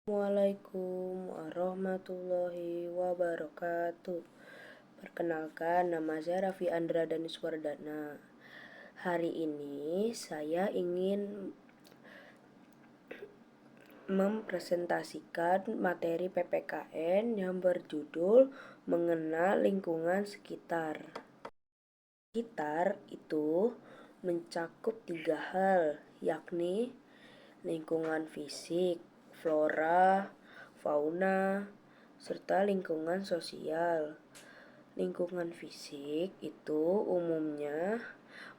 Assalamualaikum warahmatullahi wabarakatuh. Perkenalkan, nama saya Raffi Andra Daniswardana. Hari ini saya ingin mempresentasikan materi PPKN yang berjudul Mengenal Lingkungan Sekitar. Sekitar itu mencakup 3 hal, yakni lingkungan fisik, flora, fauna, serta lingkungan sosial. Lingkungan fisik itu umumnya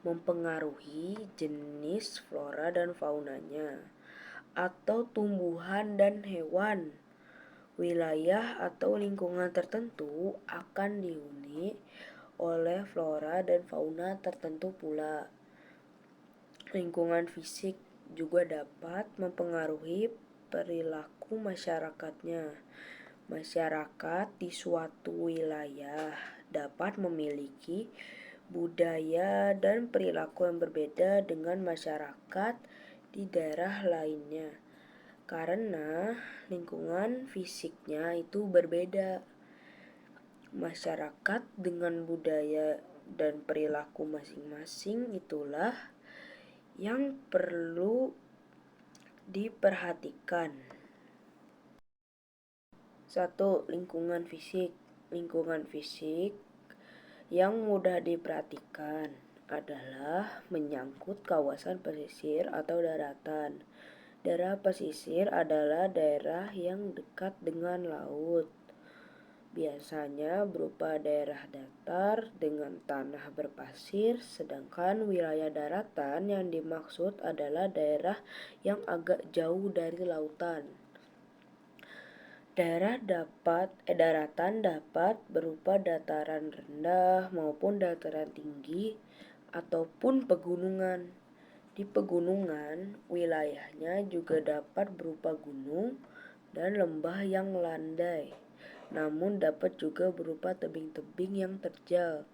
mempengaruhi jenis flora dan faunanya, atau tumbuhan dan hewan. Wilayah atau lingkungan tertentu akan dihuni oleh flora dan fauna tertentu pula. Lingkungan fisik juga dapat mempengaruhi perilaku masyarakatnya. Masyarakat di suatu wilayah dapat memiliki budaya dan perilaku yang berbeda dengan masyarakat di daerah lainnya, karena lingkungan fisiknya itu berbeda. Masyarakat dengan budaya dan perilaku masing-masing itulah yang perlu diperhatikan. 1. Lingkungan fisik. Lingkungan fisik yang mudah diperhatikan adalah menyangkut kawasan pesisir atau daratan. Daerah pesisir adalah daerah yang dekat dengan laut. Biasanya berupa daerah datar dengan tanah berpasir, sedangkan wilayah daratan yang dimaksud adalah daerah yang agak jauh dari lautan. Daratan dapat berupa dataran rendah maupun dataran tinggi ataupun pegunungan. Di pegunungan, wilayahnya juga dapat berupa gunung dan lembah yang landai, namun dapat juga berupa tebing-tebing yang terjal.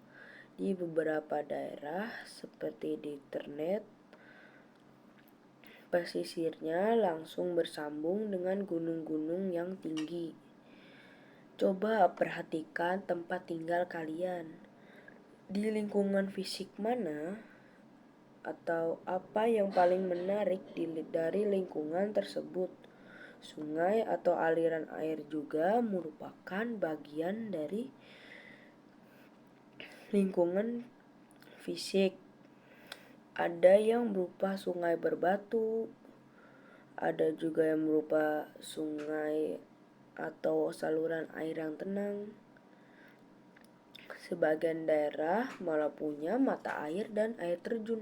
Di beberapa daerah seperti di Ternate, pesisirnya langsung bersambung dengan gunung-gunung yang tinggi. Coba perhatikan tempat tinggal kalian. Di lingkungan fisik mana atau apa yang paling menarik dari lingkungan tersebut? Sungai atau aliran air juga merupakan bagian dari lingkungan fisik. Ada yang berupa sungai berbatu, ada juga yang berupa sungai atau saluran air yang tenang. Sebagian daerah malah punya mata air dan air terjun.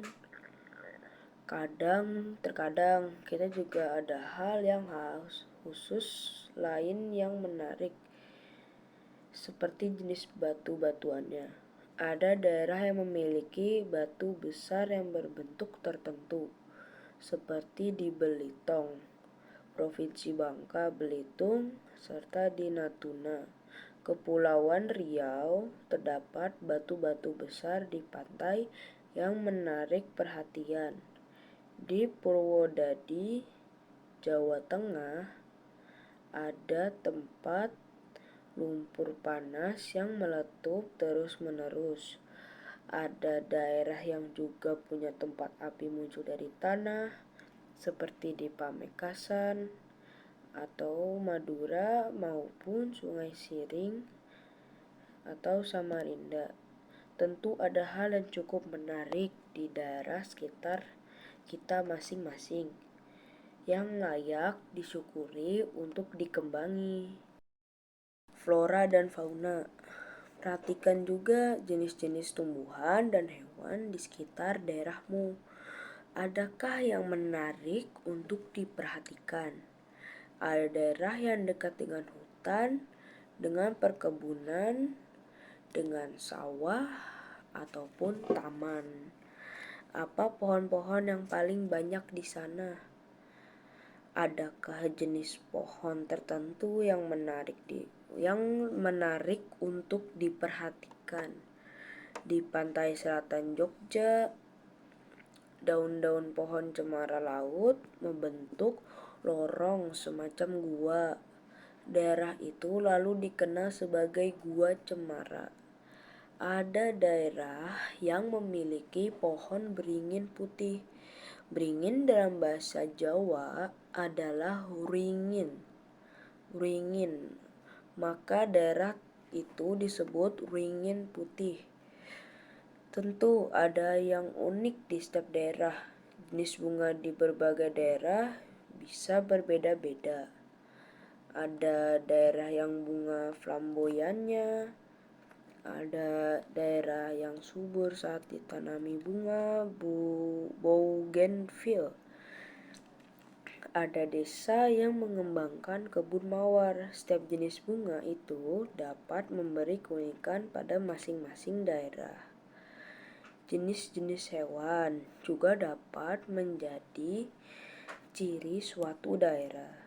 Terkadang kita juga ada hal yang khusus lain yang menarik, seperti jenis batu-batuannya. Ada daerah yang memiliki batu besar yang berbentuk tertentu, seperti di Belitung, Provinsi Bangka Belitung, serta di Natuna, Kepulauan Riau. Terdapat batu-batu besar di pantai yang menarik perhatian. Di Purwodadi, Jawa Tengah, ada tempat lumpur panas yang meletup terus-menerus. Ada daerah yang juga punya tempat api muncul dari tanah, seperti di Pamekasan atau Madura maupun Sungai Siring atau Samarinda. Tentu ada hal yang cukup menarik di daerah sekitar kita masing-masing yang layak disyukuri untuk dikembangi. Flora dan fauna. Perhatikan juga jenis-jenis tumbuhan dan hewan di sekitar daerahmu. Adakah yang menarik untuk diperhatikan? Ada daerah yang dekat dengan hutan, dengan perkebunan, dengan sawah, ataupun taman. Apa pohon-pohon yang paling banyak di sana? Adakah jenis pohon tertentu yang menarik untuk diperhatikan? Di pantai selatan Jogja, daun-daun pohon cemara laut membentuk lorong semacam gua. Daerah itu lalu dikenal sebagai Gua Cemara. Ada daerah yang memiliki pohon beringin putih. Beringin dalam bahasa Jawa adalah ringin. Maka daerah itu disebut ringin putih. Tentu ada yang unik di setiap daerah. Jenis bunga di berbagai daerah bisa berbeda-beda. Ada daerah yang bunga flamboyannya, ada daerah yang subur saat ditanami bunga bougainville. Ada desa yang mengembangkan kebun mawar. Setiap jenis bunga itu dapat memberi keunikan pada masing-masing daerah. Jenis-jenis hewan juga dapat menjadi ciri suatu daerah.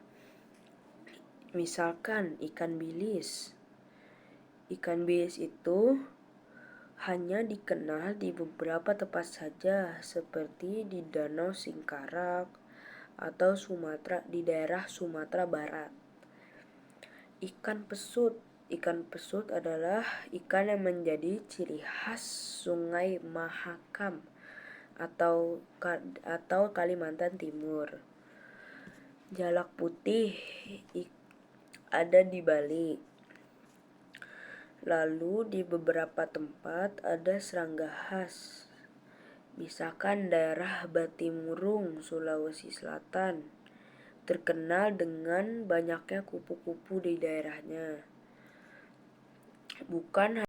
Misalkan ikan bilis. Ikan bilis itu hanya dikenal di beberapa tempat saja, seperti di Danau Singkarak atau di daerah Sumatera Barat. Ikan pesut. Ikan pesut adalah ikan yang menjadi ciri khas Sungai Mahakam atau Kalimantan Timur. Jalak putih ada di Bali. Lalu di beberapa tempat ada serangga khas. Misalkan daerah Batimurung, Sulawesi Selatan, terkenal dengan banyaknya kupu-kupu di daerahnya. Bukan